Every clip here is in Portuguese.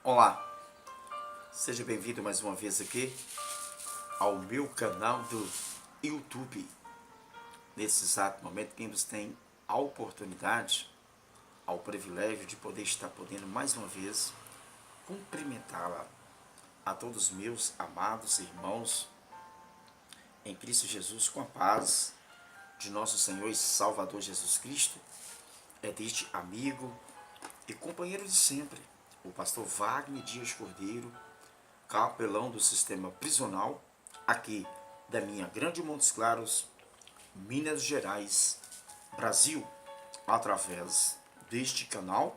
Olá, seja bem-vindo mais uma vez aqui ao meu canal do YouTube. Nesse exato momento, quem nos tem a oportunidade, ao privilégio de poder estar podendo mais uma vez cumprimentá-la a todos os meus amados irmãos em Cristo Jesus, com a paz de nosso Senhor e Salvador Jesus Cristo, é deste amigo e companheiro de sempre, o pastor Wagner Dias Cordeiro, capelão do sistema prisional, aqui da minha Grande Montes Claros, Minas Gerais, Brasil. Através deste canal,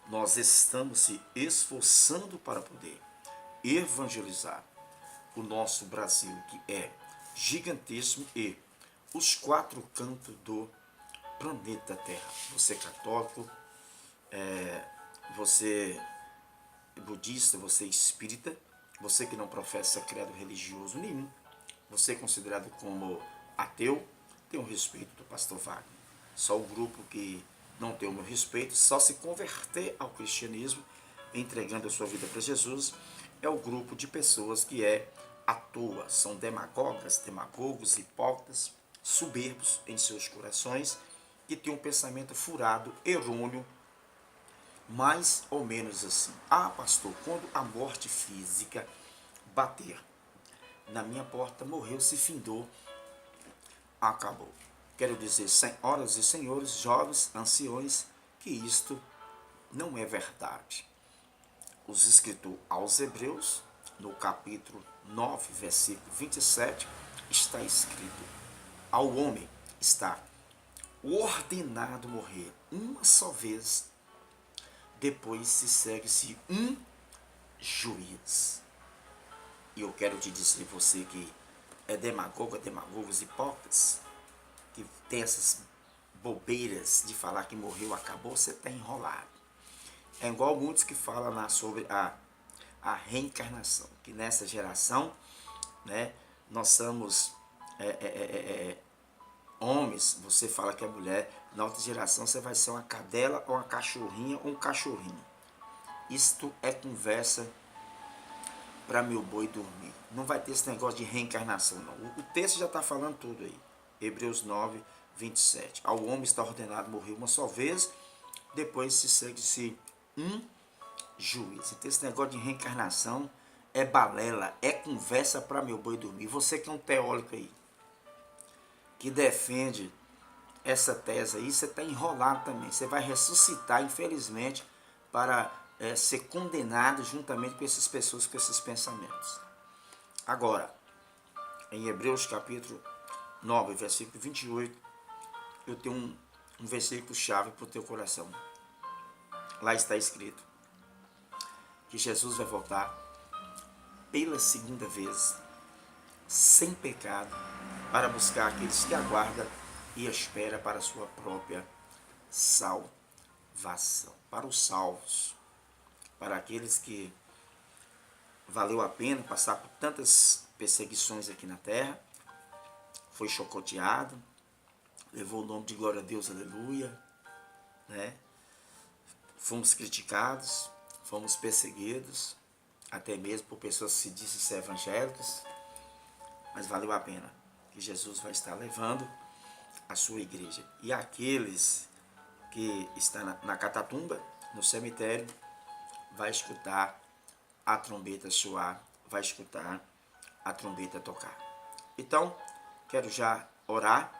nós estamos se esforçando para poder evangelizar o nosso Brasil, que é gigantesco, e os quatro cantos do planeta Terra. Você católico, você budista, você espírita, você que não professa credo religioso nenhum, você considerado como ateu, tem o respeito do pastor Wagner. Só o grupo que não tem o meu respeito, só se converter ao cristianismo, entregando a sua vida para Jesus, é o grupo de pessoas que é à toa, são demagogos, hipócritas, soberbos em seus corações, que têm um pensamento furado, errôneo, mais ou menos assim: ah, pastor, quando a morte física bater na minha porta, morreu, se findou, acabou. Quero dizer, senhoras e senhores, jovens, anciões, que isto não é verdade. Os escritos aos Hebreus, no capítulo 9, versículo 27, está escrito: ao homem está ordenado morrer uma só vez, depois se segue-se um juiz. E eu quero te dizer, você que é demagogos hipócritas, que tem essas bobeiras de falar que morreu, acabou, você está enrolado. É igual muitos que falam sobre a reencarnação, que nessa geração, né, nós somos homens, você fala que é mulher, na outra geração você vai ser uma cadela, ou uma cachorrinha, ou um cachorrinho. Isto é conversa para meu boi dormir. Não vai ter esse negócio de reencarnação, não. O texto já está falando tudo aí. Hebreus 9, 27. Ao homem está ordenado morrer uma só vez, depois se segue-se um juiz. Então esse negócio de reencarnação é balela, é conversa para meu boi dormir. Você que é um teórico aí, que defende essa tese aí, você está enrolado também. Você vai ressuscitar, infelizmente, para ser condenado juntamente com essas pessoas, com esses pensamentos. Agora, em Hebreus capítulo 9, versículo 28, eu tenho um versículo chave para o teu coração. Lá está escrito que Jesus vai voltar pela segunda vez, sem pecado, para buscar aqueles que aguardam e esperam para a sua própria salvação. Para os salvos, para aqueles que valeu a pena passar por tantas perseguições aqui na terra, foi chicoteado, levou o nome de glória a Deus, aleluia, né? Fomos criticados, fomos perseguidos, até mesmo por pessoas que se dizem ser evangélicas, mas valeu a pena, que Jesus vai estar levando a sua igreja. E aqueles que estão na catatumba, no cemitério, vai escutar a trombeta soar, vai escutar a trombeta tocar. Então, quero já orar,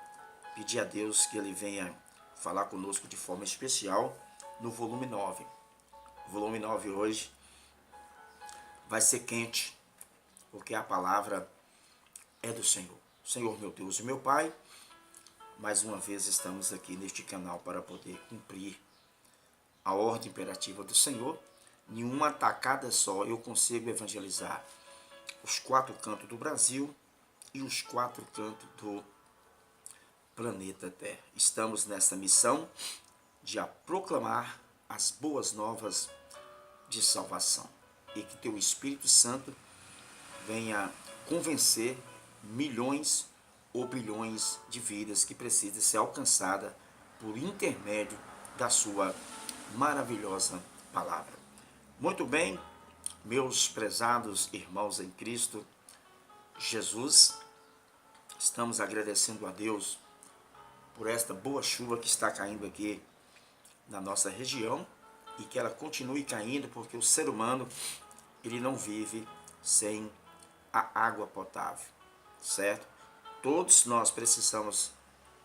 pedir a Deus que Ele venha falar conosco de forma especial no volume 9. O volume 9 hoje vai ser quente, porque a palavra é do Senhor. Senhor, meu Deus e meu Pai, mais uma vez estamos aqui neste canal para poder cumprir a ordem imperativa do Senhor. Em uma tacada só eu consigo evangelizar os quatro cantos do Brasil e os quatro cantos do planeta Terra. Estamos nessa missão de proclamar as boas novas de salvação, e que teu Espírito Santo venha convencer milhões ou bilhões de vidas que precisam ser alcançadas por intermédio da sua maravilhosa palavra. Muito bem, meus prezados irmãos em Cristo Jesus, estamos agradecendo a Deus por esta boa chuva que está caindo aqui na nossa região e que ela continue caindo, porque o ser humano ele não vive sem a água potável, certo? Todos nós precisamos,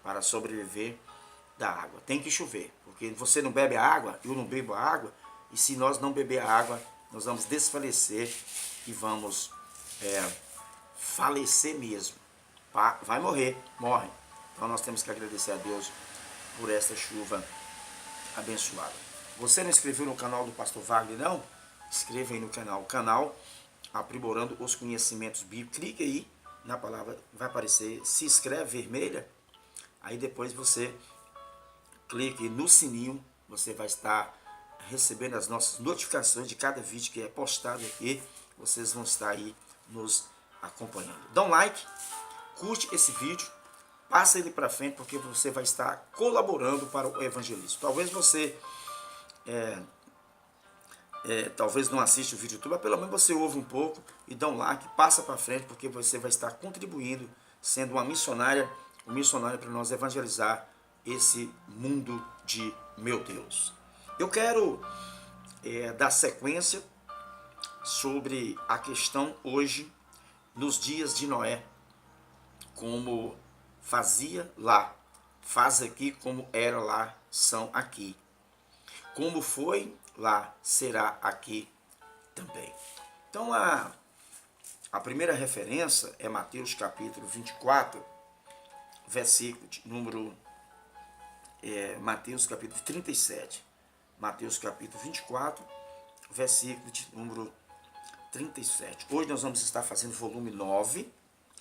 para sobreviver, da água. Tem que chover, porque você não bebe a água, eu não bebo a água, e se nós não beber a água, nós vamos desfalecer e vamos falecer mesmo. Vai morrer, morre. Então nós temos que agradecer a Deus por esta chuva abençoada. Você não inscreveu no canal do Pastor Wagner, não? Inscreva aí no canal Aprimorando os Conhecimentos Bíblicos. Clique aí na palavra, vai aparecer se inscreve vermelha, aí depois você clique no sininho, você vai estar recebendo as nossas notificações de cada vídeo que é postado aqui, vocês vão estar aí nos acompanhando. Dá um like, curte esse vídeo, passa ele para frente, porque você vai estar colaborando para o evangelismo. Talvez você talvez não assiste o vídeo todo, mas pelo menos você ouve um pouco e dá um like, passa para frente, porque você vai estar contribuindo, sendo uma missionária, um missionário para nós evangelizar esse mundo de meu Deus. Eu quero dar sequência sobre a questão hoje, nos dias de Noé, como fazia lá, faz aqui como era lá, são aqui. Como foi lá, será aqui também. Então a primeira referência é Mateus capítulo 24, versículo número Mateus capítulo 37. Mateus capítulo 24, versículo de número 37. Hoje nós vamos estar fazendo volume 9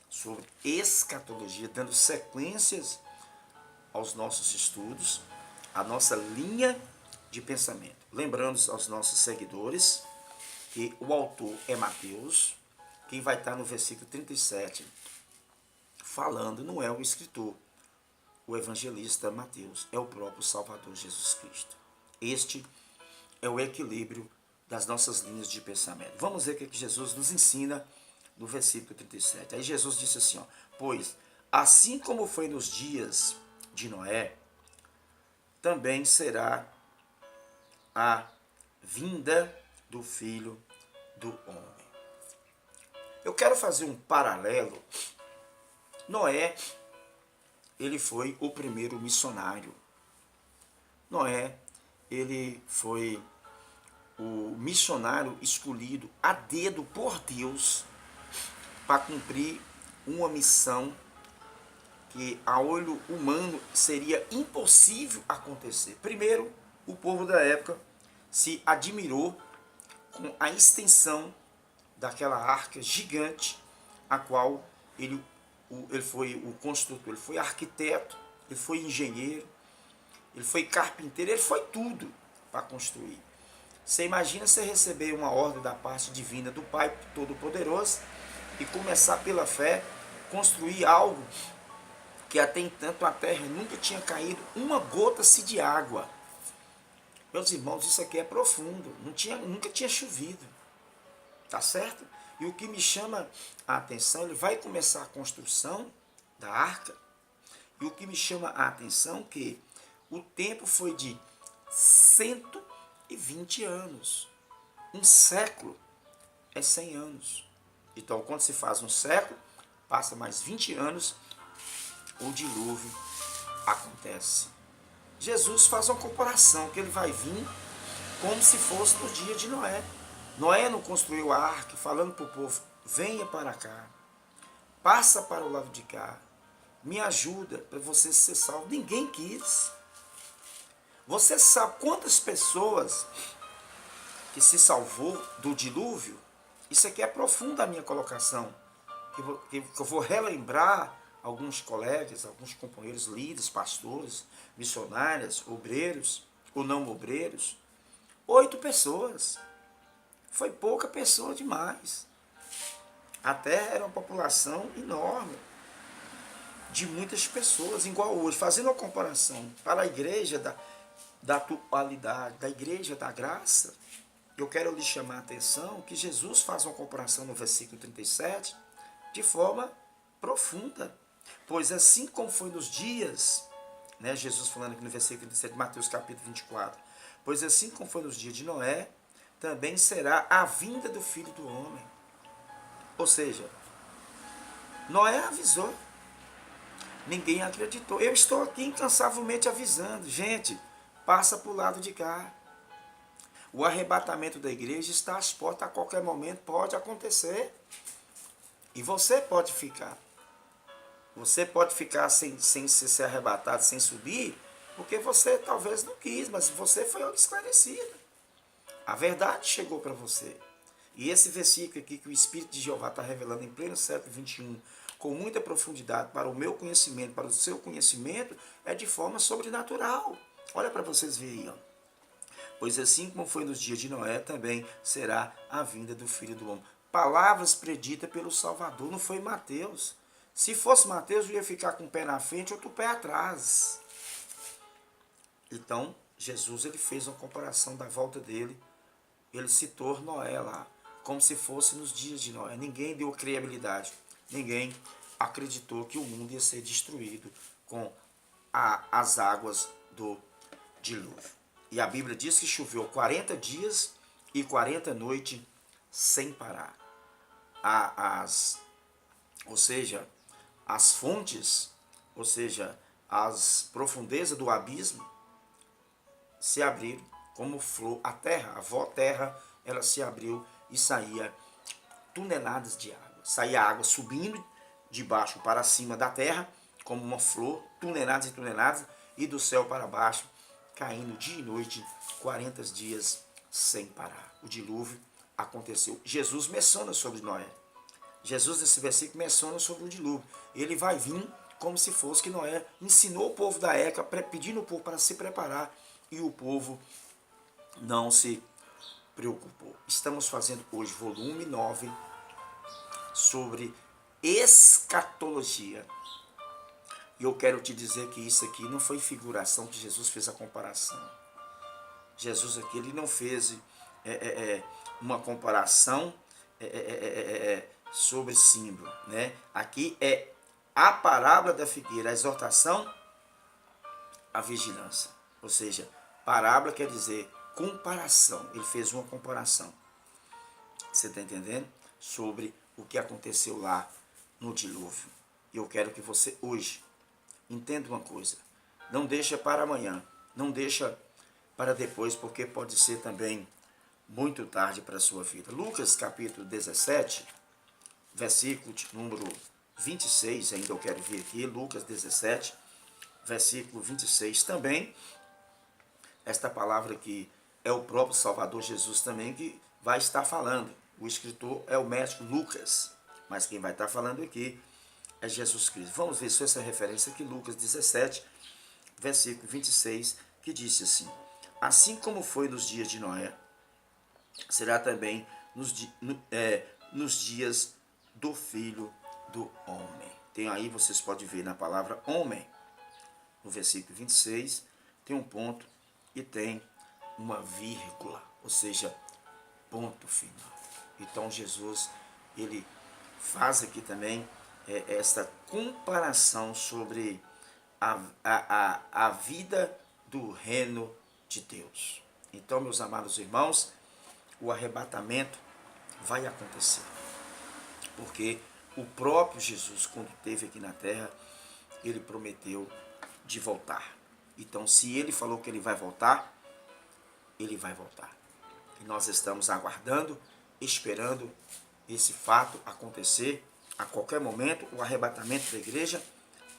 sobre escatologia, dando sequências aos nossos estudos, a nossa linha de pensamento. Lembrando aos nossos seguidores que o autor é Mateus, quem vai estar no versículo 37 falando não é o escritor, o evangelista Mateus, é o próprio Salvador Jesus Cristo. Este é o equilíbrio das nossas linhas de pensamento. Vamos ver o que Jesus nos ensina no versículo 37. Aí Jesus disse assim, ó, pois assim como foi nos dias de Noé, também será a vinda do Filho do Homem. Eu quero fazer um paralelo. Noé, ele foi o primeiro missionário. Noé, ele foi o missionário escolhido a dedo por Deus para cumprir uma missão que a olho humano seria impossível acontecer. Primeiro, o povo da época se admirou com a extensão daquela arca gigante, a qual ele foi o construtor, ele foi arquiteto, ele foi engenheiro, ele foi carpinteiro, ele foi tudo para construir. Você imagina você receber uma ordem da parte divina do Pai Todo-Poderoso e começar pela fé, construir algo que até então a terra nunca tinha caído uma gota-se de água. Meus irmãos, isso aqui é profundo, nunca tinha chovido, tá certo? E o que me chama a atenção, ele vai começar a construção da arca, e o que me chama a atenção é que o tempo foi de 120 anos. Um século é 100 anos. Então, quando se faz um século, passa mais 20 anos, o dilúvio acontece. Jesus faz uma comparação, que ele vai vir como se fosse no dia de Noé. Noé não construiu a arca, falando para o povo, venha para cá, passa para o lado de cá, me ajuda para você ser salvo. Ninguém quis. Você sabe quantas pessoas que se salvou do dilúvio? Isso aqui é profunda a minha colocação, que eu vou relembrar alguns colegas, alguns companheiros, líderes, pastores, missionários, obreiros ou não obreiros. 8 pessoas. Foi pouca pessoa demais. A terra era uma população enorme, de muitas pessoas, igual hoje. Fazendo uma comparação para a igreja da atualidade, da igreja da graça, eu quero lhe chamar a atenção que Jesus faz uma comparação no versículo 37 de forma profunda. Pois assim como foi nos dias, né, Jesus falando aqui no versículo 37 de Mateus capítulo 24, pois assim como foi nos dias de Noé, também será a vinda do Filho do Homem. Ou seja, Noé avisou, ninguém acreditou. Eu estou aqui incansavelmente avisando, gente, passa para o lado de cá. O arrebatamento da igreja está às portas, a qualquer momento pode acontecer. E você pode ficar. Você pode ficar sem ser arrebatado, sem subir, porque você talvez não quis, mas você foi esclarecido. A verdade chegou para você. E esse versículo aqui que o Espírito de Jeová está revelando em pleno século XXI, com muita profundidade para o meu conhecimento, para o seu conhecimento, é de forma sobrenatural. Olha para vocês verem, ó. Pois assim como foi nos dias de Noé, também será a vinda do Filho do Homem. Palavras preditas pelo Salvador, não foi Mateus. Se fosse Mateus, eu ia ficar com um pé na frente e outro pé atrás. Então, Jesus ele fez uma comparação da volta dele. Ele citou Noé lá, como se fosse nos dias de Noé. Ninguém deu credibilidade. Ninguém acreditou que o mundo ia ser destruído com as águas do dilúvio. E a Bíblia diz que choveu 40 dias e 40 noites sem parar. Ou seja, as fontes, ou seja, as profundezas do abismo se abriram como flor. A terra, a avó terra, ela se abriu e saía toneladas de água. Saía água subindo de baixo para cima da terra, como uma flor, toneladas e toneladas, e do céu para baixo, caindo dia e noite, 40 dias sem parar. O dilúvio aconteceu. Jesus menciona sobre Noé. Jesus, nesse versículo, menciona sobre o dilúvio. Ele vai vir como se fosse que Noé ensinou o povo da época, pedindo o povo para se preparar, e o povo não se preocupou. Estamos fazendo hoje volume 9 sobre escatologia. E eu quero te dizer que isso aqui não foi figuração, que Jesus fez a comparação. Jesus aqui ele não fez uma comparação sobre símbolo, né? Aqui é a parábola da figueira, a exortação à vigilância. Ou seja, parábola quer dizer comparação. Ele fez uma comparação. Você está entendendo? Sobre o que aconteceu lá no dilúvio. E eu quero que você hoje entenda uma coisa. Não deixa para amanhã. Não deixa para depois, porque pode ser também muito tarde para a sua vida. Lucas capítulo 17, versículo de número 26, ainda eu quero ver aqui, Lucas 17, versículo 26 também. Esta palavra aqui é o próprio Salvador Jesus também que vai estar falando. O escritor é o médico Lucas, mas quem vai estar falando aqui é Jesus Cristo. Vamos ver só essa referência aqui, Lucas 17, versículo 26, que disse assim: assim como foi nos dias de Noé, será também nos dias do Filho do Homem. Tem aí, vocês podem ver na palavra homem, no versículo 26, tem um ponto e tem uma vírgula, ou seja, ponto final. Então Jesus, ele faz aqui também esta comparação sobre a vida do reino de Deus. Então, meus amados irmãos, o arrebatamento vai acontecer. Porque o próprio Jesus, quando esteve aqui na terra, ele prometeu de voltar. Então, se ele falou que ele vai voltar, ele vai voltar. E nós estamos aguardando, esperando esse fato acontecer. A qualquer momento, o arrebatamento da igreja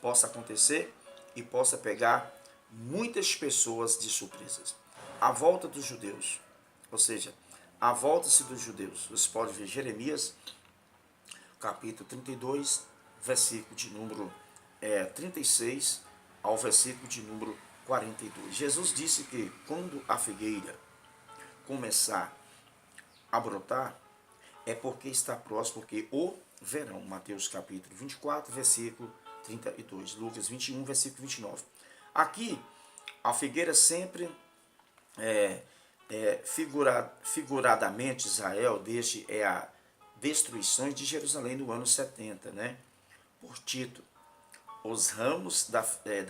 possa acontecer e possa pegar muitas pessoas de surpresas. A volta dos judeus, ou seja, a volta-se dos judeus. Você pode ver Jeremias, capítulo 32, versículo de número 36 ao versículo de número 42. Jesus disse que quando a figueira começar a brotar, é porque está próximo, porque o verão. Mateus capítulo 24, versículo 32. Lucas 21, versículo 29. Aqui, a figueira sempre Figuradamente, Israel, desde a destruição de Jerusalém no ano 70, né? Por Tito. Os ramos da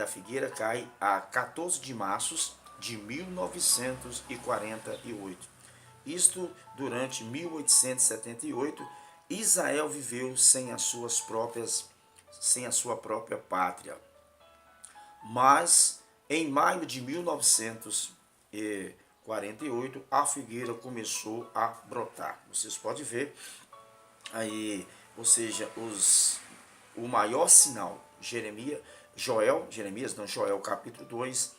figueira caem a 14 de março de 1948. Isto durante 1878, Israel viveu sem a sua própria pátria. Mas em maio de 1948, a figueira começou a brotar. Vocês podem ver aí, ou seja, o maior sinal, Joel capítulo 2,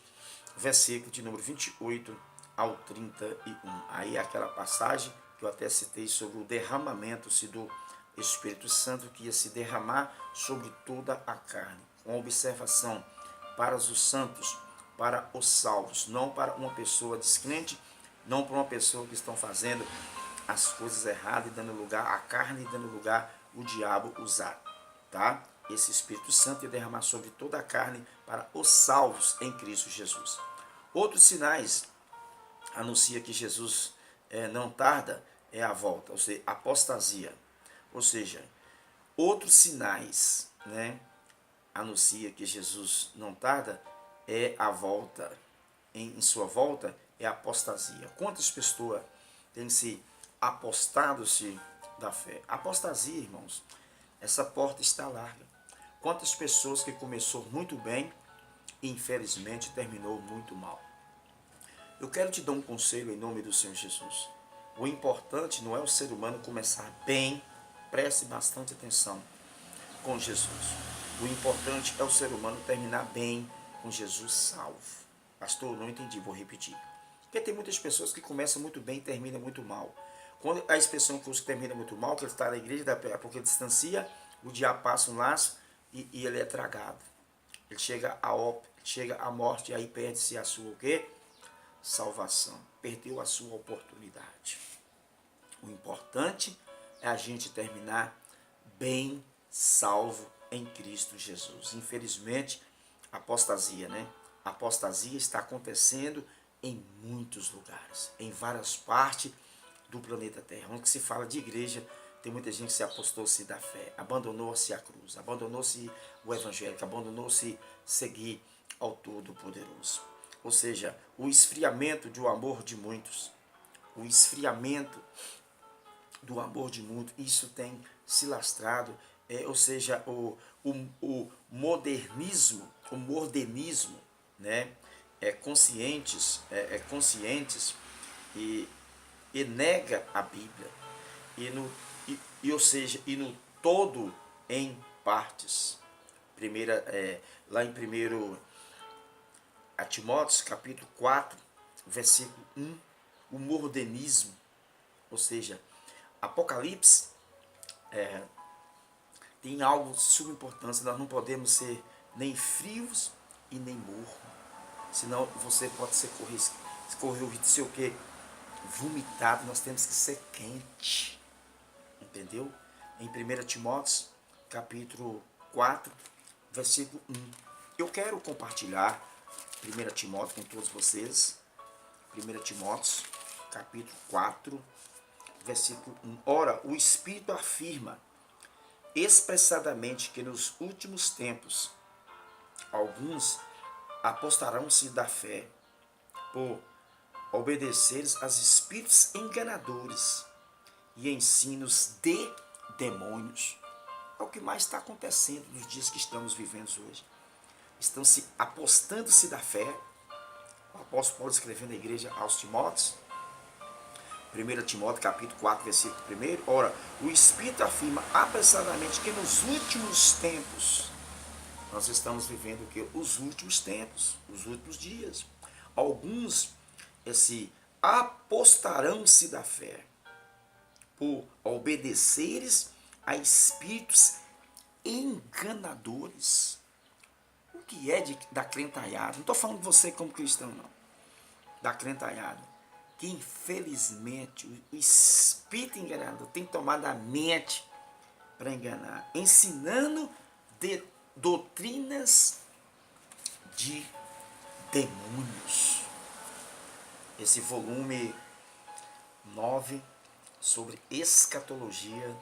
versículo de número 28 ao 31. Aí é aquela passagem que eu até citei sobre o derramamento-se do Espírito Santo, que ia se derramar sobre toda a carne, com observação para os santos, para os salvos, não para uma pessoa descrente, não para uma pessoa que estão fazendo as coisas erradas e dando lugar à carne e dando lugar o diabo usar, tá? Esse Espírito Santo ia derramar sobre toda a carne para os salvos em Cristo Jesus. Outros sinais anuncia que Jesus não tarda é a volta, ou seja, apostasia. Ou seja, outros sinais, né, anuncia que Jesus não tarda é a volta. Em sua volta é a apostasia. Quantas pessoas têm se apostado-se da fé? Apostasia, irmãos, essa porta está larga. Quantas pessoas que começou muito bem e infelizmente terminou muito mal. Eu quero te dar um conselho em nome do Senhor Jesus. O importante não é o ser humano começar bem, preste bastante atenção, com Jesus. O importante é o ser humano terminar bem com Jesus salvo. Pastor, não entendi, vou repetir. Porque tem muitas pessoas que começam muito bem e terminam muito mal. Quando a expressão que termina muito mal, que ele está na igreja, é porque ele distancia, o diabo passa um laço e ele é tragado. Ele chega à morte e aí perde-se a sua o quê? Salvação. Perdeu a sua oportunidade. O importante é a gente terminar bem salvo em Cristo Jesus. Infelizmente, apostasia, né? A apostasia está acontecendo em muitos lugares, em várias partes do planeta Terra. Onde se fala de igreja, tem muita gente que se apostou-se da fé, abandonou-se a cruz, abandonou-se o evangélico, abandonou-se seguir ao Todo-Poderoso. Ou seja, o esfriamento do amor de muitos, o esfriamento do amor de muitos, isso tem se lastrado, ou seja, o modernismo, né, conscientes e nega a Bíblia, ou seja, e no todo em partes. Lá em 1 Timóteo, capítulo 4, versículo 1, o modernismo, ou seja, Apocalipse tem algo de suma importância. Nós não podemos ser nem frios e nem mornos, senão você pode correr o risco de ser o quê? Vomitado. Nós temos que ser quente, entendeu? Em 1 Timóteo, capítulo 4, versículo 1. Eu quero compartilhar 1 Timóteo com todos vocês. 1 Timóteo, capítulo 4, versículo 1. Ora, o Espírito afirma expressadamente que nos últimos tempos alguns apostarão-se da fé por obedeceres a espíritos enganadores e ensinos de demônios. É o que mais está acontecendo nos dias que estamos vivendo hoje. Estão se apostando-se da fé. O apóstolo Paulo escrevendo à igreja aos Timóteos, 1 Timóteo capítulo 4, versículo 1. Ora, o Espírito afirma apressadamente que nos últimos tempos, nós estamos vivendo o que? Os últimos tempos, os últimos dias. Alguns apostarão-se da fé por obedeceres a espíritos enganadores. O que é da crentalhada? Não estou falando de você como cristão, não. Da crentalhada. Que infelizmente o espírito enganador tem tomado a mente para enganar, ensinando doutrinas de demônios. esse volume 9 sobre escatologia,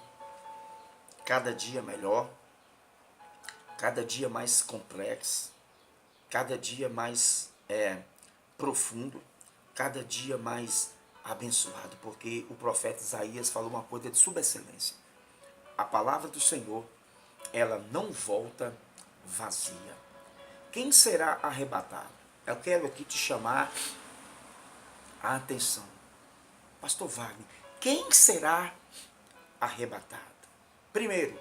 cada dia melhor, cada dia mais complexo, cada dia mais profundo, cada dia mais abençoado, porque o profeta Isaías falou uma coisa de subexcelência. A palavra do Senhor, ela não volta vazia. Quem será arrebatado? Eu quero aqui te chamar a atenção. Pastor Wagner, quem será arrebatado? Primeiro,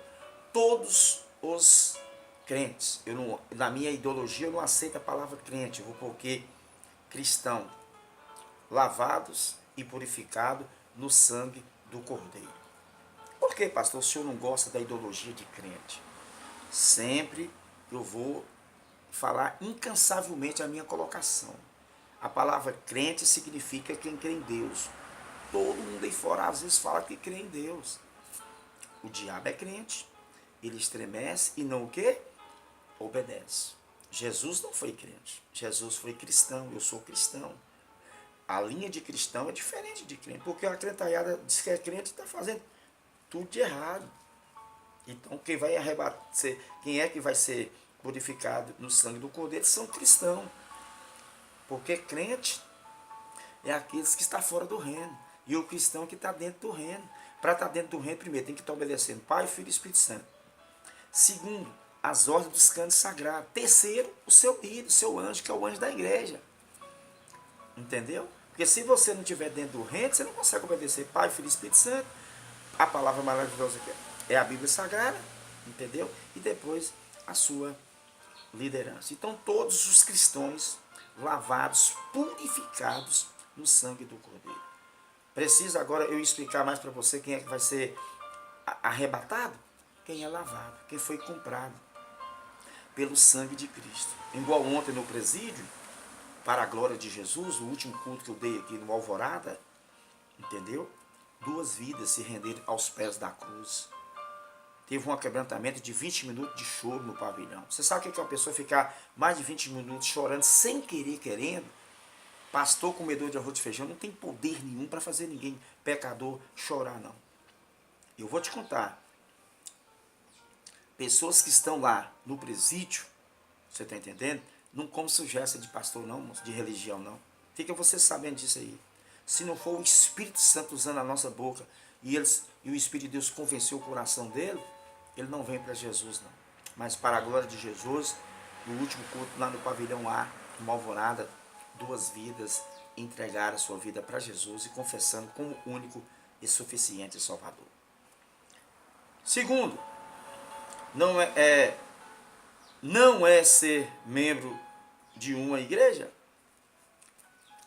todos os crentes. Na minha ideologia eu não aceito a palavra crente, eu vou porque cristão, lavados e purificados no sangue do Cordeiro. Por que, pastor, o senhor não gosta da ideologia de crente? Sempre eu vou falar incansavelmente a minha colocação. A palavra crente significa quem crê em Deus. Todo mundo aí fora às vezes fala que crê em Deus. O diabo é crente. Ele estremece e não o quê? Obedece. Jesus não foi crente. Jesus foi cristão. Eu sou cristão. A linha de cristão é diferente de crente. Porque a crentalhada diz que é crente e está fazendo tudo de errado. Então quem vai arrebatar, quem é que vai ser purificado no sangue do Cordeiro são cristãos. Porque crente é aqueles que estão fora do reino. E o cristão que está dentro do reino. Para estar dentro do reino, primeiro, tem que estar obedecendo Pai, Filho e Espírito Santo. Segundo, as ordens dos cantos sagrados. Terceiro, o seu líder, o seu anjo, que é o anjo da igreja. Entendeu? Porque se você não estiver dentro do reino, você não consegue obedecer Pai, Filho e Espírito Santo. A palavra maravilhosa é a Bíblia Sagrada. Entendeu? E depois a sua liderança. Então todos os cristãos lavados, purificados no sangue do Cordeiro. Precisa agora eu explicar mais para você quem é que vai ser arrebatado? Quem é lavado, quem foi comprado pelo sangue de Cristo. Igual ontem no presídio, para a glória de Jesus, o último culto que eu dei aqui no Alvorada, entendeu? 2 vidas se renderam aos pés da cruz. Teve um quebrantamento de 20 minutos de choro no pavilhão. Você sabe o que é uma pessoa ficar mais de 20 minutos chorando sem querer, querendo? Pastor comedor de arroz e feijão não tem poder nenhum para fazer ninguém, pecador, chorar, não. Eu vou te contar. Pessoas que estão lá no presídio, você está entendendo? Não come sugestão de pastor não, de religião não. Fica você sabendo disso aí. Se não for o Espírito Santo usando a nossa boca e o Espírito de Deus convenceu o coração dele, ele não vem para Jesus não. Mas para a glória de Jesus, no último culto lá no pavilhão A, no Alvorada, 2 vidas entregaram a sua vida para Jesus e confessando como único e suficiente Salvador. Segundo, não é ser membro de uma igreja.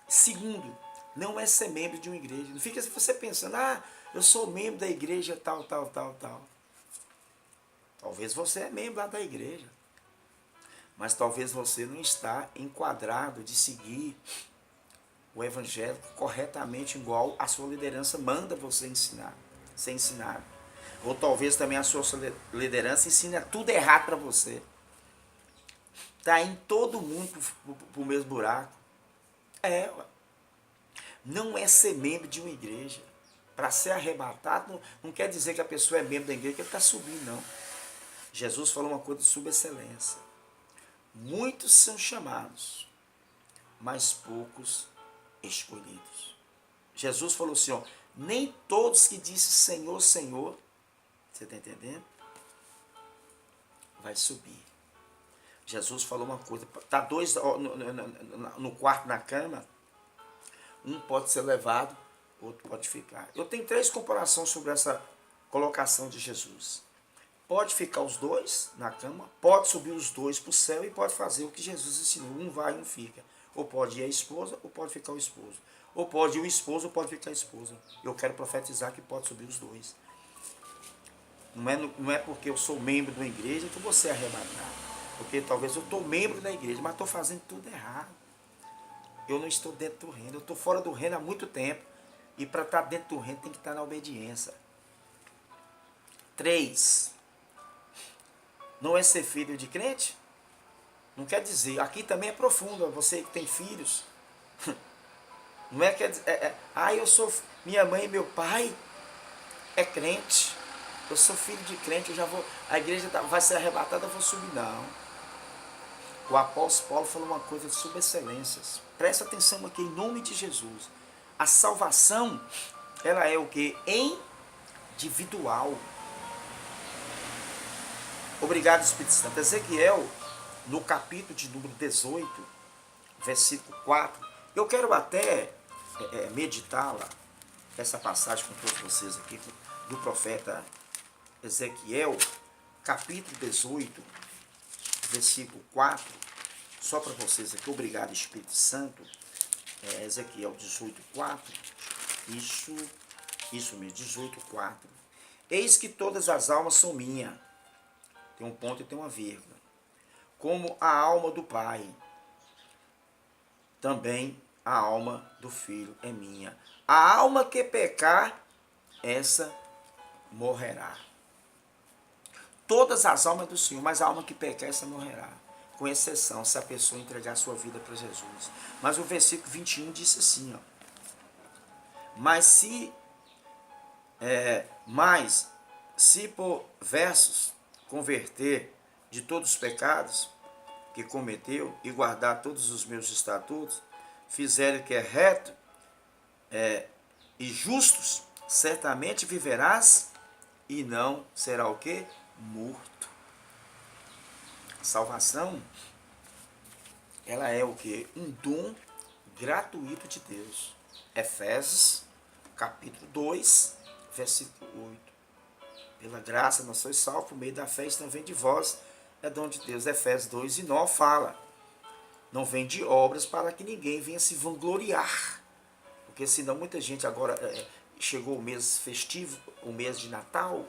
Segundo, não é ser membro de uma igreja. Não fica você pensando, eu sou membro da igreja tal. Talvez você é membro lá da igreja. Mas talvez você não está enquadrado de seguir o evangelho corretamente, igual a sua liderança manda você ensinar, ser ensinado. Ou talvez também a sua liderança ensina tudo errado para você. Está indo todo mundo para o mesmo buraco. Não é ser membro de uma igreja. Para ser arrebatado, não quer dizer que a pessoa é membro da igreja, que ele está subindo, não. Jesus falou uma coisa de subexcelência. Muitos são chamados, mas poucos escolhidos. Jesus falou assim, nem todos que dizem Senhor, Senhor, você está entendendo? Vai subir. Jesus falou uma coisa, está 2 no quarto, na cama, um pode ser levado, outro pode ficar. Eu tenho 3 comparações sobre essa colocação de Jesus. Pode ficar os 2 na cama, pode subir os 2 para o céu e pode fazer o que Jesus ensinou. Um vai e um fica. Ou pode ir a esposa, ou pode ficar o esposo. Ou pode ir o esposo, ou pode ficar a esposa. Eu quero profetizar que pode subir os 2. Não é porque eu sou membro de uma igreja que você é arrebatado. Porque talvez eu estou membro da igreja, mas estou fazendo tudo errado. Eu não estou dentro do reino. Eu estou fora do reino há muito tempo. E para estar dentro do reino tem que estar na obediência. 3. Não é ser filho de crente? Não quer dizer. Aqui também é profundo. Você que tem filhos. Não é que eu sou, minha mãe e meu pai é crente. Eu sou filho de crente, eu já vou, a igreja vai ser arrebatada, eu vou subir. Não. O apóstolo Paulo falou uma coisa de subexcelências. Presta atenção aqui, em nome de Jesus. A salvação, ela é o que? Individual. Obrigado, Espírito Santo. Ezequiel, no capítulo de número 18, versículo 4. Eu quero até meditá-la, essa passagem com todos vocês aqui, do profeta Ezequiel, capítulo 18, versículo 4. Só para vocês aqui, obrigado, Espírito Santo. Ezequiel 18, 4. Isso mesmo, 18, 4. Eis que todas as almas são minhas. Tem um ponto e tem uma vírgula. Como a alma do Pai, também a alma do Filho é minha. A alma que pecar, essa morrerá. Todas as almas do Senhor, mas a alma que pecar, essa morrerá. Com exceção, se a pessoa entregar a sua vida para Jesus. Mas o versículo 21 disse assim, ó. Mas se por versos converter de todos os pecados que cometeu e guardar todos os meus estatutos, fizer o que é reto e justos, certamente viverás e não será o que? Morto. Salvação, ela é o que? Um dom gratuito de Deus. Efésios, capítulo 2, versículo 8. Pela graça nós sois salvos por meio da fé, isso não vem de vós, é dom de Deus. Efésios 2 e 9 fala, não vem de obras para que ninguém venha se vangloriar. Porque senão muita gente agora, chegou o mês festivo, o mês de Natal,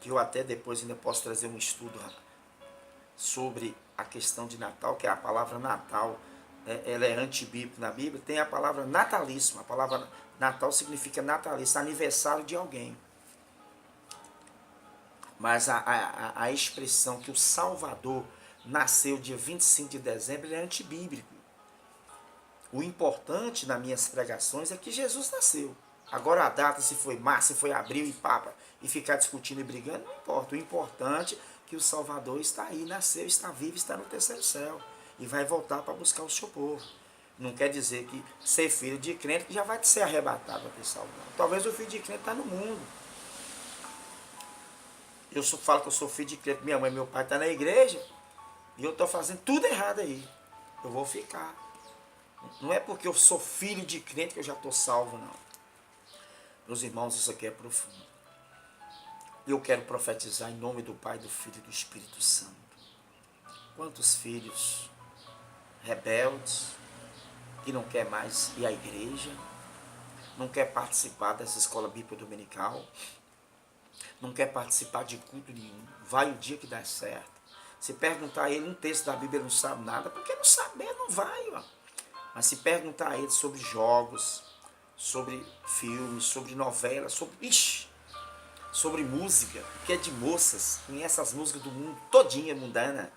que eu até depois ainda posso trazer um estudo sobre a questão de Natal, que é a palavra Natal, ela é antibíblica na Bíblia, tem a palavra natalíssimo, a palavra Natal significa natalício, aniversário de alguém. Mas a expressão que o Salvador nasceu dia 25 de dezembro, ele é antibíblico. O importante nas minhas pregações é que Jesus nasceu. Agora a data, se foi março, se foi abril e papa, e ficar discutindo e brigando, não importa. O importante é que o Salvador está aí, nasceu, está vivo, está no terceiro céu. E vai voltar para buscar o seu povo. Não quer dizer que ser filho de crente já vai ser arrebatado para ter salvação. Talvez o filho de crente está no mundo. Eu falo que eu sou filho de crente, minha mãe e meu pai estão na igreja, e eu estou fazendo tudo errado aí. Eu vou ficar. Não é porque eu sou filho de crente que eu já estou salvo, não. Meus irmãos, isso aqui é profundo. Eu quero profetizar em nome do Pai, do Filho e do Espírito Santo. Quantos filhos rebeldes, que não quer mais ir à igreja, não quer participar dessa escola bíblica dominical, não quer participar de culto nenhum, vai o dia que dá certo. Se perguntar a ele um texto da Bíblia, ele não sabe nada, porque não saber não vai, ó. Mas se perguntar a ele sobre jogos, sobre filmes, sobre novelas, sobre música, que é de moças, conhece as músicas do mundo todinha mundana,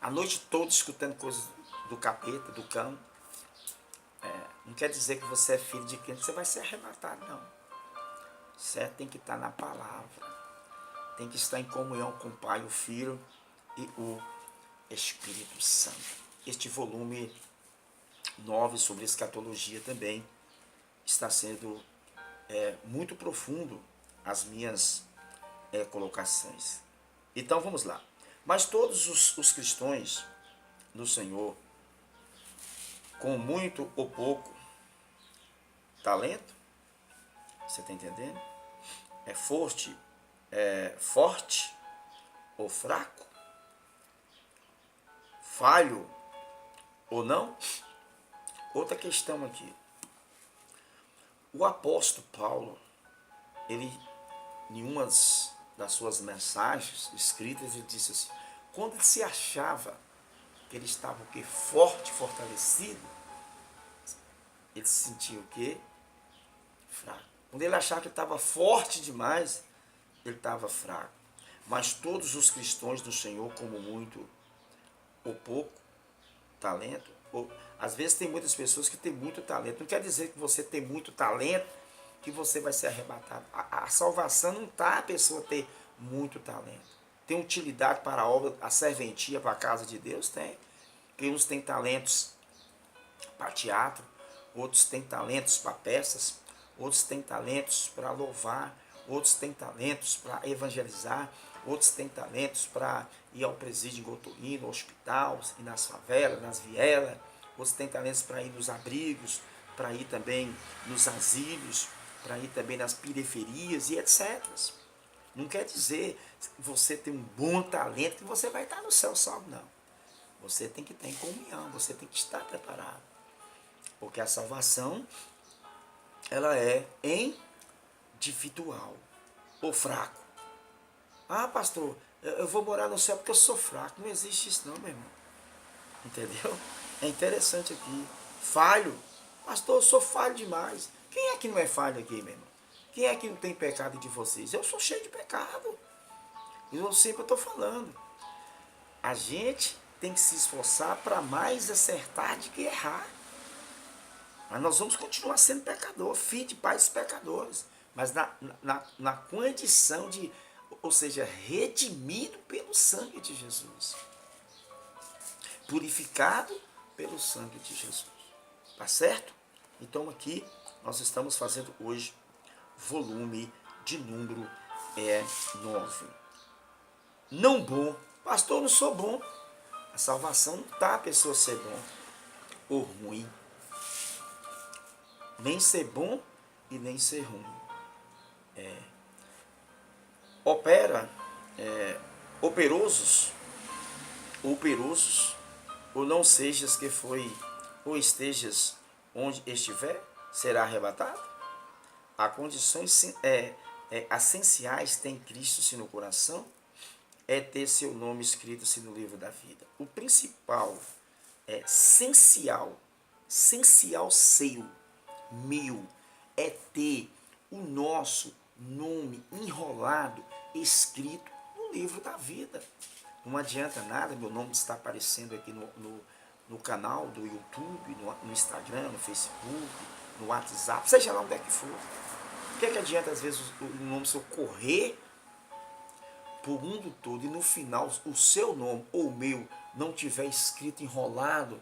a noite toda escutando coisas do capeta, do cão. Não quer dizer que você é filho de quem você vai ser arrebatado, não. Certo? Tem que estar na palavra, tem que estar em comunhão com o Pai, o Filho e o Espírito Santo. Este volume 9 sobre escatologia também está sendo muito profundo as minhas colocações. Então vamos lá. Mas todos os cristãos do Senhor, com muito ou pouco talento, você está entendendo? Forte ou fraco, falho ou não. Outra questão aqui. O apóstolo Paulo, ele, em uma das suas mensagens escritas, ele disse assim, quando ele se achava que ele estava o quê? Forte, fortalecido, ele se sentia o quê? Fraco. Quando ele achava que estava forte demais, ele estava fraco. Mas todos os cristãos do Senhor, como muito ou pouco talento, Às vezes tem muitas pessoas que têm muito talento. Não quer dizer que você tem muito talento que você vai ser arrebatado. A salvação não está a pessoa ter muito talento. Tem utilidade para a obra, a serventia para a casa de Deus? Tem. Porque uns têm talentos para teatro, outros têm talentos para peças, outros têm talentos para louvar, outros têm talentos para evangelizar, outros têm talentos para ir ao presídio em Gotorino, no hospital, ir nas favelas, nas vielas, outros têm talentos para ir nos abrigos, para ir também nos asilos, para ir também nas periferias e etc. Não quer dizer que você tem um bom talento que você vai estar no céu salvo, não. Você tem que estar em comunhão, você tem que estar preparado. Porque a salvação, ela é individual ou fraco. Ah, pastor, eu vou morar no céu porque eu sou fraco. Não existe isso não, meu irmão. Entendeu? É interessante aqui. Falho. Pastor, eu sou falho demais. Quem é que não é falho aqui, meu irmão? Quem é que não tem pecado de vocês? Eu sou cheio de pecado. Eu sempre estou falando. A gente tem que se esforçar para mais acertar do que errar. Mas nós vamos continuar sendo pecador, filho de pais pecadores. Mas na condição de, ou seja, redimido pelo sangue de Jesus. Purificado pelo sangue de Jesus. Tá certo? Então aqui nós estamos fazendo hoje volume de número 9. Não bom. Pastor, eu não sou bom. A salvação não está a pessoa ser bom ou ruim. Nem ser bom e nem ser ruim. Operosos, ou não sejas que foi, ou estejas onde estiver, será arrebatado. Há condições essenciais tem Cristo-se no coração, é ter seu nome escrito-se no livro da vida. O principal, essencial seu, meu, é ter o nosso nome enrolado, escrito no livro da vida. Não adianta nada meu nome estar aparecendo aqui no canal do YouTube, no Instagram, no Facebook, no WhatsApp, seja lá onde é que for. O que adianta às vezes o nome seu correr por mundo todo e no final o seu nome ou o meu não tiver escrito, enrolado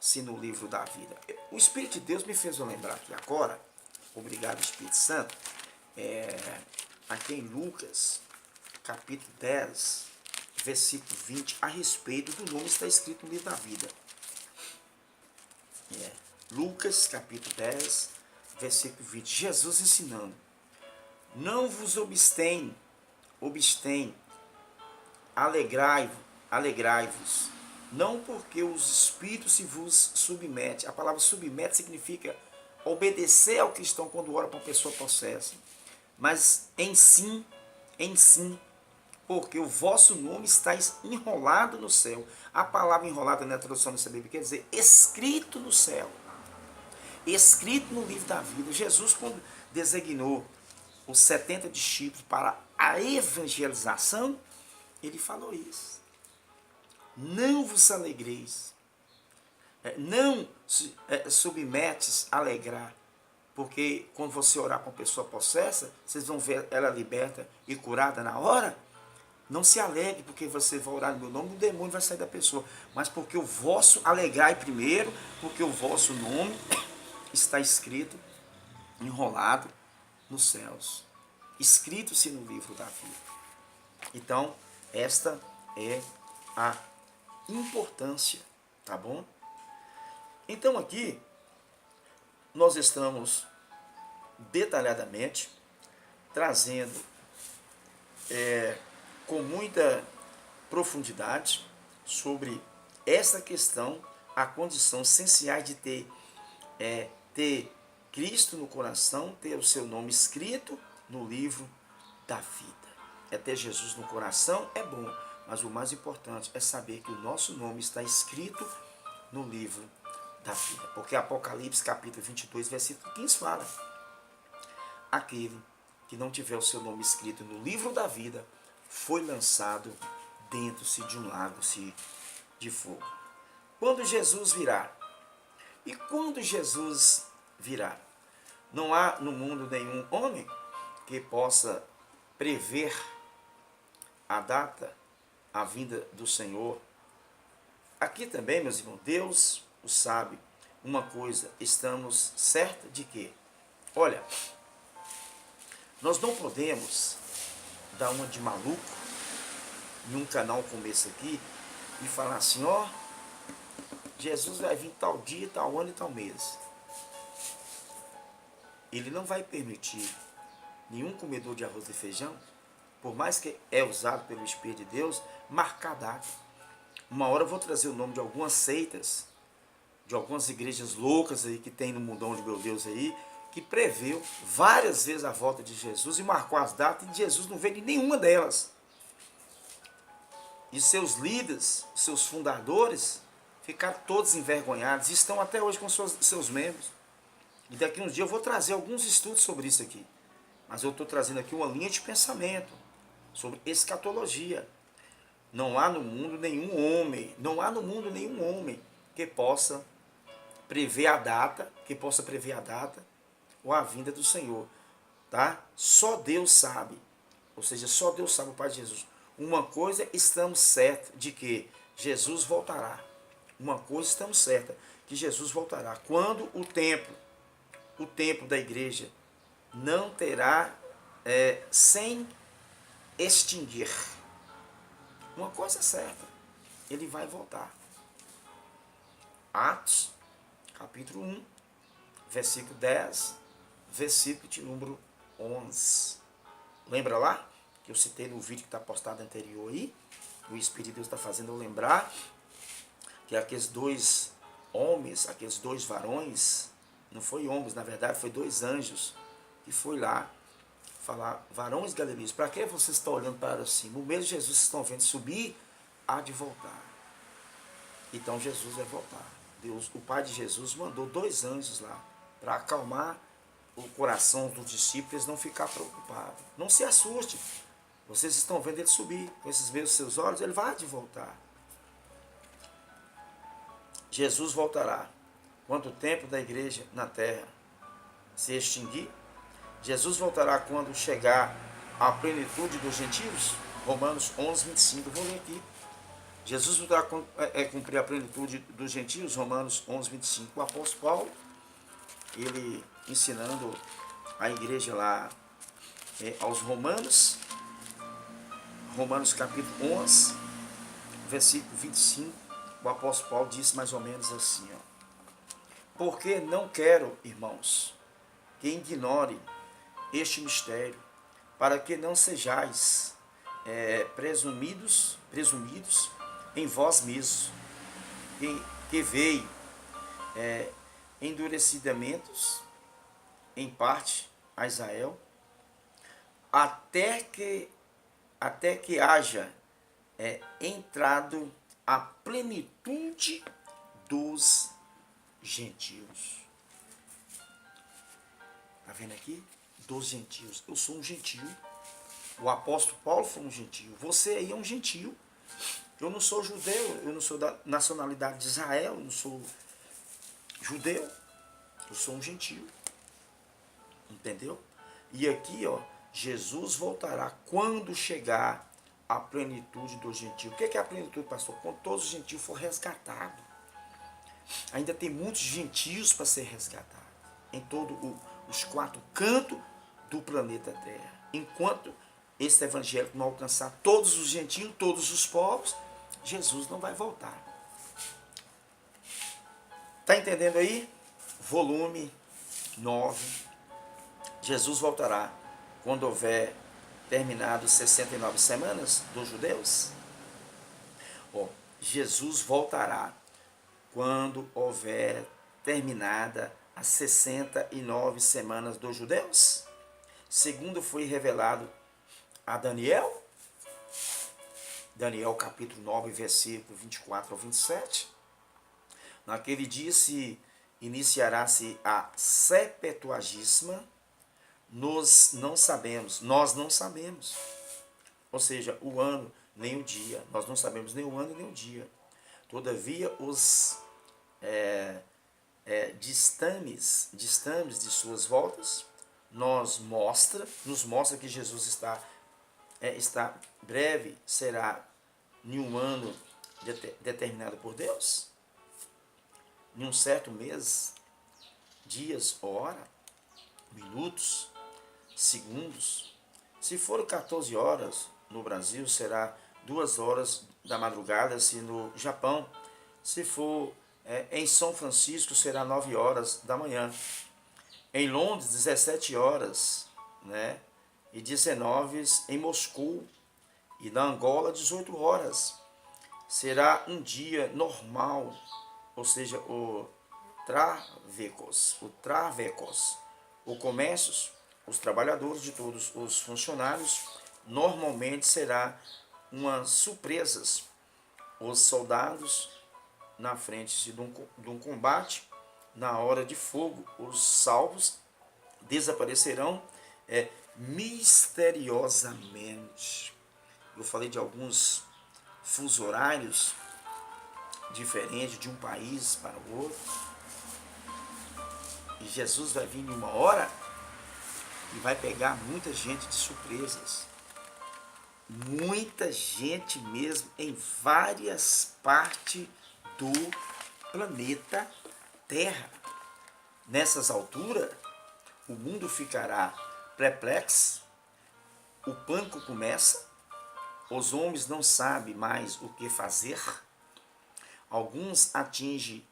se no livro da vida. O Espírito de Deus me fez eu lembrar aqui agora, obrigado Espírito Santo, aqui em Lucas, capítulo 10, versículo 20, a respeito do nome está escrito no livro da vida. Lucas, capítulo 10, versículo 20, Jesus ensinando, não vos obstém, alegrai-vos, não porque os espíritos se vos submetem. A palavra submete significa obedecer ao cristão quando ora para uma pessoa possessa, mas em sim, porque o vosso nome está enrolado no céu. A palavra enrolada na tradução dessa Bíblia quer dizer escrito no céu, escrito no livro da vida. Jesus, quando designou os 70 discípulos para a evangelização, ele falou isso. Não vos alegreis, não submetes a alegrar, porque quando você orar para uma pessoa possessa, vocês vão ver ela liberta e curada na hora. Não se alegre porque você vai orar no meu nome, o demônio vai sair da pessoa, mas porque o vosso, alegrai primeiro, porque o vosso nome está escrito, enrolado nos céus, escrito-se no livro da vida. Então, esta é a importância, tá bom? Então aqui, nós estamos detalhadamente trazendo com muita profundidade sobre essa questão, a condição essencial de ter Cristo no coração, ter o seu nome escrito no livro da vida. Ter Jesus no coração é bom, mas o mais importante é saber que o nosso nome está escrito no livro da vida. Porque Apocalipse capítulo 22, versículo 15 fala: aquele que não tiver o seu nome escrito no livro da vida foi lançado dentro-se de um lago de fogo. Quando Jesus virá, E quando Jesus virá? Não há no mundo nenhum homem que possa prever a data, a vinda do Senhor. Aqui também, meus irmãos, Deus o sabe. Uma coisa, estamos certos de que, olha, nós não podemos dar uma de maluco em um canal como esse aqui e falar assim, ó, Jesus vai vir tal dia, tal ano e tal mês. Ele não vai permitir nenhum comedor de arroz e feijão, por mais que é usado pelo Espírito de Deus, marcar data. Uma hora eu vou trazer o nome de algumas seitas, de algumas igrejas loucas aí que tem no mundão de meu Deus aí, que preveu várias vezes a volta de Jesus e marcou as datas e Jesus não veio em nenhuma delas. E seus líderes, seus fundadores, ficaram todos envergonhados e estão até hoje com seus membros. E daqui uns dias eu vou trazer alguns estudos sobre isso aqui. Mas eu estou trazendo aqui uma linha de pensamento sobre escatologia. Não há no mundo nenhum homem que possa prever a data, ou a vinda do Senhor, tá? Só Deus sabe. Ou seja, só Deus sabe, o Pai de Jesus. Uma coisa estamos certos de que Jesus voltará. Uma coisa estamos certos, que Jesus voltará. Quando o templo da igreja não terá sem extinguir. Uma coisa é certa, ele vai voltar. Atos, capítulo 1, versículo 10, versículo de número 11. Lembra lá? Que eu citei no vídeo que está postado anterior aí. O Espírito de Deus está fazendo eu lembrar que aqueles dois homens, aqueles dois varões, não foi homens, na verdade foi dois anjos, que foi lá falar, varões galileus, para que vocês estão olhando para cima? O mesmo Jesus que vocês estão vendo subir, há de voltar. Então Jesus vai voltar. Deus, o Pai de Jesus, mandou dois anjos lá, para acalmar o coração dos discípulos, não ficar preocupados. Não se assuste. Vocês estão vendo ele subir, com esses mesmos seus olhos, ele vai de voltar. Jesus voltará. Quando o tempo da igreja na terra se extinguir, Jesus voltará quando chegar à plenitude dos gentios. Romanos 11, 25. Vou ler aqui. Jesus voltará cumprir a plenitude dos gentios. Romanos 11, 25. O apóstolo Paulo, ele ensinando a igreja lá aos Romanos. Romanos capítulo 11, versículo 25. O apóstolo Paulo disse mais ou menos assim, ó. Porque não quero, irmãos, que ignore este mistério, para que não sejais presumidos em vós mesmos, que veio endurecidamentos em parte a Israel, até que haja entrado a plenitude dos gentios. Está vendo aqui? Dos gentios. Eu sou um gentio. O apóstolo Paulo foi um gentio. Você aí é um gentio. Eu não sou judeu, eu não sou da nacionalidade de Israel, eu não sou judeu. Eu sou um gentio. Entendeu? E aqui, ó, Jesus voltará quando chegar a plenitude dos gentios. O que é a plenitude, pastor? Quando todos os gentios for resgatados. Ainda tem muitos gentios para ser resgatados em todos os quatro cantos do planeta Terra. Enquanto esse evangelho não alcançar todos os gentios, todos os povos, Jesus não vai voltar. Está entendendo aí? Volume 9. Jesus voltará quando houver terminado 69 semanas dos judeus. Jesus voltará quando houver terminada as 69 semanas dos judeus, segundo foi revelado a Daniel, Daniel capítulo 9, versículo 24 ao 27, naquele dia se iniciará-se a septuagésima, nós não sabemos, ou seja, o ano nem o dia, nós não sabemos nem o ano nem o dia, todavia os distames de suas voltas, nos mostra que Jesus está breve, será em um ano determinado por Deus, em um certo mês, dias, hora, minutos, segundos. Se for 14 horas no Brasil, será 2 horas da madrugada, se no Japão. Se for em São Francisco, será 9 horas da manhã. Em Londres, 17 horas, né? E 19 em Moscou. E na Angola, 18 horas. Será um dia normal, ou seja, o travecos, o comércio, os trabalhadores de todos os funcionários, normalmente será umas surpresas. Os soldados na frente de um combate, na hora de fogo, os salvos desaparecerão misteriosamente. Eu falei de alguns fusos horários diferentes de um país para o outro. E Jesus vai vir em uma hora e vai pegar muita gente de surpresas. Muita gente mesmo em várias partes do planeta Terra. Nessas alturas, o mundo ficará perplexo, o pânico começa, os homens não sabem mais o que fazer, alguns atingem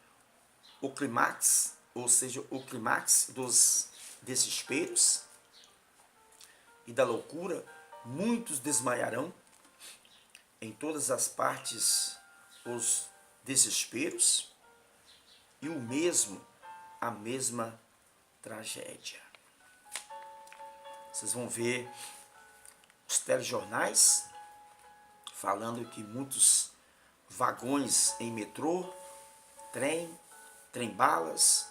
o clímax, ou seja, o clímax dos desesperos e da loucura, muitos desmaiarão, em todas as partes os desesperos e a mesma tragédia. Vocês vão ver os telejornais falando que muitos vagões em metrô, trem-balas,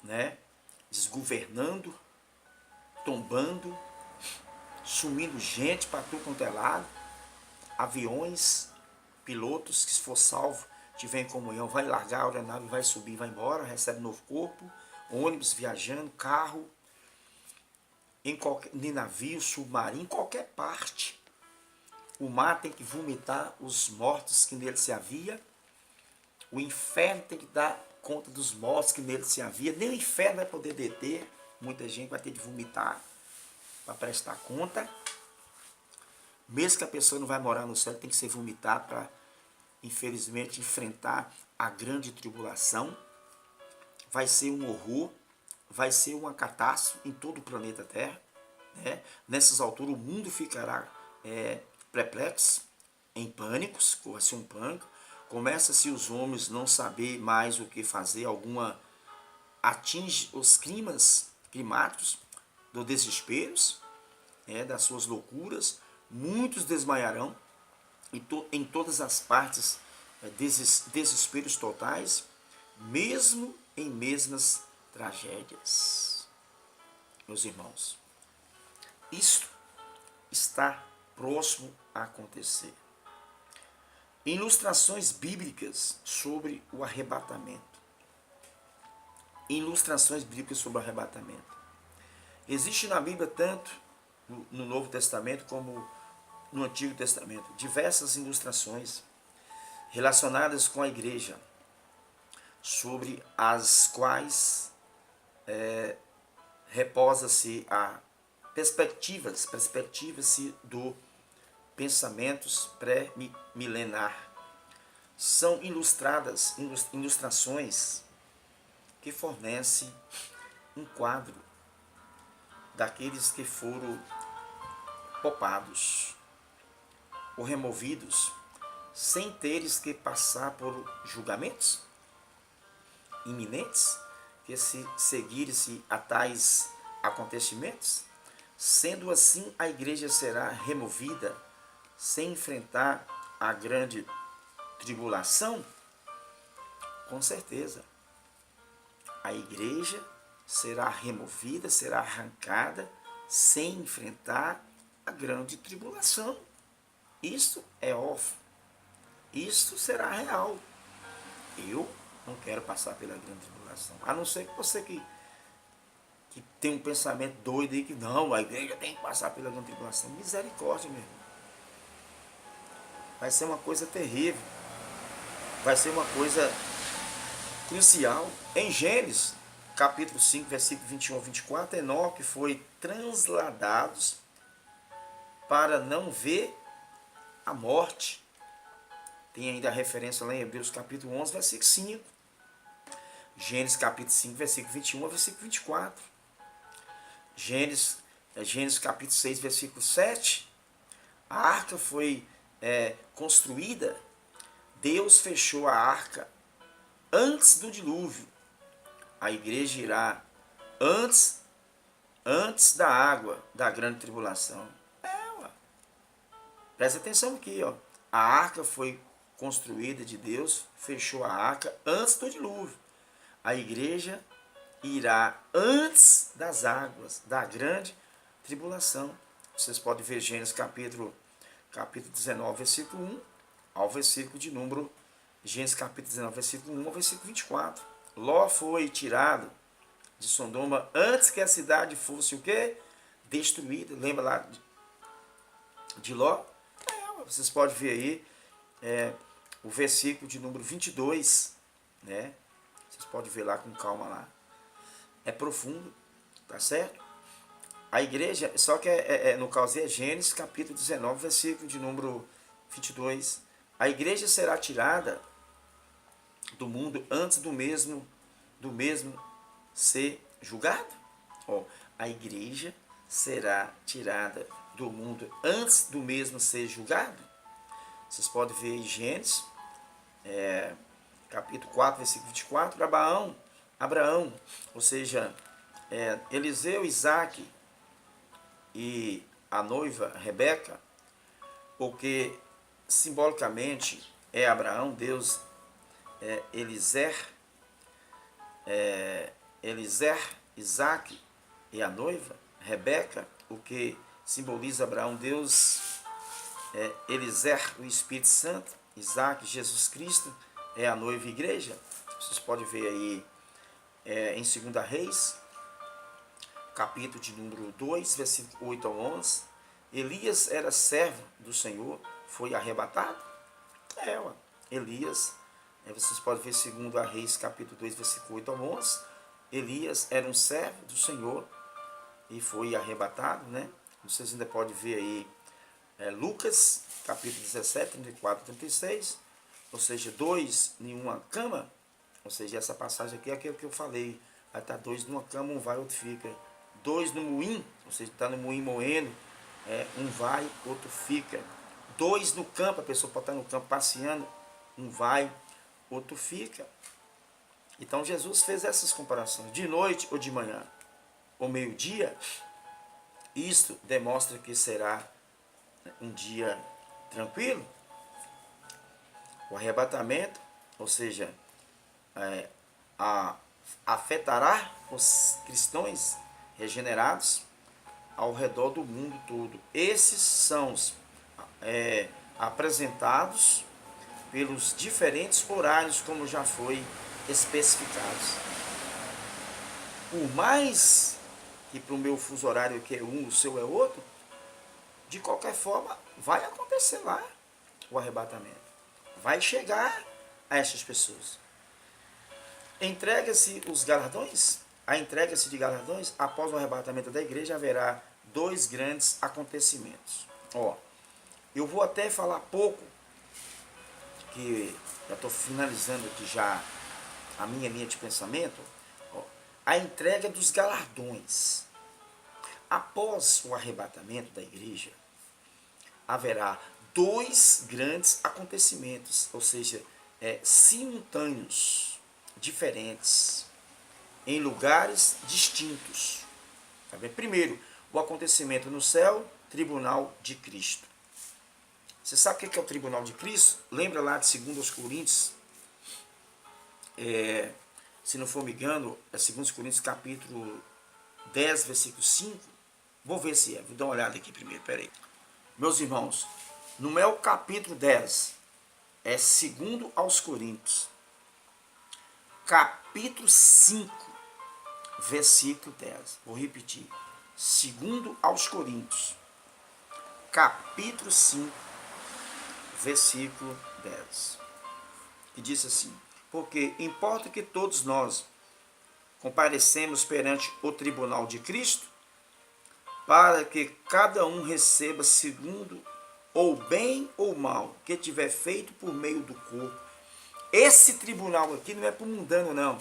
né, desgovernando, tombando, sumindo gente para tudo quanto é lado, aviões, pilotos que se for salvo, tiver em comunhão, vai largar a aeronave, vai subir, vai embora, recebe novo corpo, ônibus viajando, carro, em navio, submarino, em qualquer parte. O mar tem que vomitar os mortos que nele se havia, o inferno tem que dar conta dos mortos que nele se havia, nem o inferno vai poder deter, muita gente vai ter de vomitar para prestar conta. Mesmo que a pessoa não vai morar no céu, tem que ser vomitado para, infelizmente, enfrentar a grande tribulação. Vai ser um horror, vai ser uma catástrofe em todo o planeta Terra. Né? Nessas alturas o mundo ficará perplexo, em pânicos, vai ser um pânico. Começa-se os homens não saber mais o que fazer, atinge os climas climáticos dos desesperos, das suas loucuras. Muitos desmaiarão em todas as partes, desesperos totais, mesmo em mesmas tragédias. Meus irmãos, isto está próximo a acontecer. Ilustrações bíblicas sobre o arrebatamento. Ilustrações bíblicas sobre o arrebatamento. Existe na Bíblia, tanto no Novo Testamento como no Antigo Testamento, diversas ilustrações relacionadas com a igreja, sobre as quais reposa-se a perspectiva-se do pensamentos pré-milenar. São ilustrações que fornecem um quadro daqueles que foram poupados ou removidos sem teres que passar por julgamentos iminentes, que se seguirem-se a tais acontecimentos. Sendo assim, a igreja será removida sem enfrentar a grande tribulação? Com certeza. A igreja será removida, será arrancada sem enfrentar a grande tribulação. Isto é óbvio. Isto será real. Eu Não quero passar pela grande tribulação. A não ser que você que tem um pensamento doido aí que não, a igreja tem que passar pela grande tribulação. Misericórdia, meu irmão. Vai ser uma coisa terrível. Vai ser uma coisa crucial. Em Gênesis, capítulo 5, versículo 21 a 24, Enoque foi transladado para não ver a morte. Tem ainda a referência lá em Hebreus capítulo 11, versículo 5. Gênesis capítulo 5, versículo 21 a versículo 24. Gênesis capítulo 6, versículo 7. A arca foi construída. Deus fechou a arca antes do dilúvio. A igreja irá antes da água da grande tribulação. Ué. Presta atenção aqui, ó. A arca foi construída de Deus, fechou a arca antes do dilúvio. A igreja irá antes das águas da grande tribulação. Vocês podem ver Gênesis capítulo 19, versículo 1 ao versículo de número, Gênesis capítulo 19, versículo 1 ao versículo 24. Ló foi tirado de Sodoma antes que a cidade fosse o quê? Destruída. Lembra lá de Ló? Vocês podem ver aí o versículo de número 22, né? Vocês podem ver lá com calma lá. É profundo, tá certo? A igreja, só que no caso é Gênesis capítulo 19, versículo de número 22. A igreja será tirada do mundo antes do mesmo ser julgado. Ó, a igreja será tirada do mundo antes do mesmo ser julgado. Vocês podem ver em Gênesis, capítulo 4, versículo 24. Abraão, ou seja, Eliseu, Isaac e a noiva Rebeca, porque simbolicamente é Abraão, Deus, Eliezer, Isaac e a noiva Rebeca, o que simboliza Abraão, Deus, Eliezer, o Espírito Santo, Isaac, Jesus Cristo, é a noiva e igreja. Vocês podem ver aí em 2 Reis, capítulo de número 2, versículo 8 ao 11. Elias era servo do Senhor, foi arrebatado. Elias, vocês podem ver 2 Reis, capítulo 2, versículo 8 ao 11. Elias era um servo do Senhor e foi arrebatado, né? Vocês ainda podem ver aí Lucas, capítulo 17, 34 e 36. Ou seja, 2 em uma cama. Ou seja, essa passagem aqui é aquilo que eu falei. Vai estar 2 numa cama, um vai, outro fica. 2 no moinho, ou seja, está no moinho moendo, um vai, outro fica. 2 no campo, a pessoa pode estar no campo passeando, um vai, outro fica. Então Jesus fez essas comparações, de noite ou de manhã, ou meio-dia. Isto demonstra que será um dia tranquilo. O arrebatamento, ou seja, afetará os cristãos regenerados ao redor do mundo todo. Esses são apresentados pelos diferentes horários, como já foi especificados. Por mais que para o meu fuso horário que é um, o seu é outro, de qualquer forma vai acontecer lá o arrebatamento. Vai chegar a essas pessoas. Entrega-se os galardões. A entrega-se de galardões, após o arrebatamento da igreja, haverá 2 grandes acontecimentos. Eu vou até falar pouco, que já estou finalizando aqui já a minha linha de pensamento. A entrega dos galardões. Após o arrebatamento da igreja, haverá 2 grandes acontecimentos, ou seja, simultâneos, diferentes, em lugares distintos. Tá bem? Primeiro, o acontecimento no céu, tribunal de Cristo. Você sabe o que é o tribunal de Cristo? Lembra lá de 2 Coríntios, se não for me engano, é 2 Coríntios capítulo 10, versículo 5. Vou ver se vou dar uma olhada aqui primeiro, peraí. Meus irmãos, no meu capítulo 10, 2 aos Coríntios, capítulo 5, versículo 10. Vou repetir. 2 aos Coríntios, capítulo 5, versículo 10. E diz assim: porque importa que todos nós comparecemos perante o tribunal de Cristo, para que cada um receba segundo ou bem ou mal que tiver feito por meio do corpo. Esse tribunal aqui não é para o mundano, não.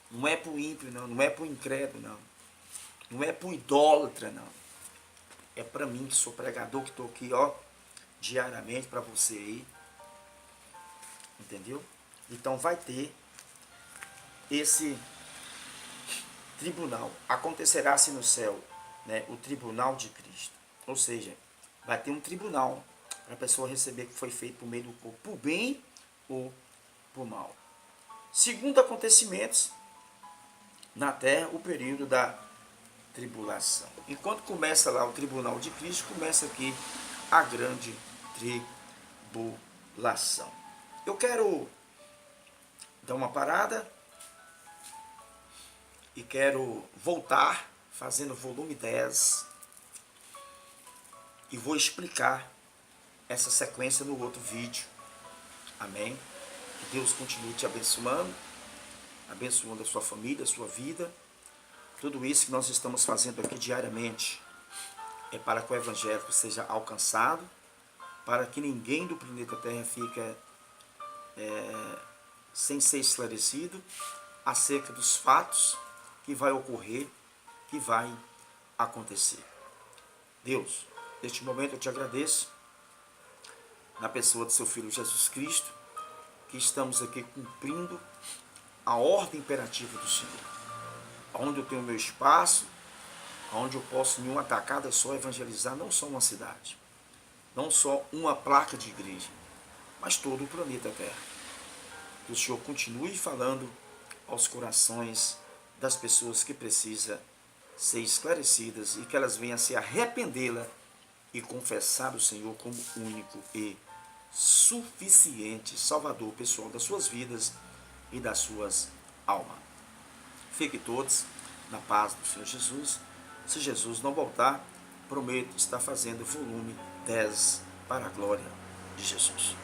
Não é para o ímpio, não. Não é para o incrédulo, não. Não é para o idólatra, não. É para mim, que sou pregador, que estou aqui, ó, diariamente para você aí. Entendeu? Então vai ter esse tribunal. Acontecerá-se no céu, né, o tribunal de Cristo. Ou seja, vai ter um tribunal para a pessoa receber o que foi feito por meio do corpo, por bem ou por mal. Segundo acontecimentos na terra, o período da tribulação. Enquanto começa lá o tribunal de Cristo, começa aqui a grande tribulação. Eu quero dar uma parada e quero voltar fazendo o volume 10 e vou explicar essa sequência no outro vídeo. Amém? Que Deus continue te abençoando, abençoando a sua família, a sua vida. Tudo isso que nós estamos fazendo aqui diariamente é para que o Evangelho seja alcançado, para que ninguém do planeta Terra fique sem ser esclarecido acerca dos fatos que vai ocorrer, que vai acontecer. Deus, neste momento eu te agradeço, na pessoa do seu Filho Jesus Cristo, que estamos aqui cumprindo a ordem imperativa do Senhor. Onde eu tenho o meu espaço, onde eu posso, em uma tacada só, evangelizar não só uma cidade, não só uma placa de igreja, mas todo o planeta Terra. Que o Senhor continue falando aos corações das pessoas que precisam ser esclarecidas e que elas venham a se arrependê-la e confessar o Senhor como único e suficiente Salvador pessoal das suas vidas e das suas almas. Fiquem todos na paz do Senhor Jesus. Se Jesus não voltar, prometo estar fazendo volume 10 para a glória de Jesus.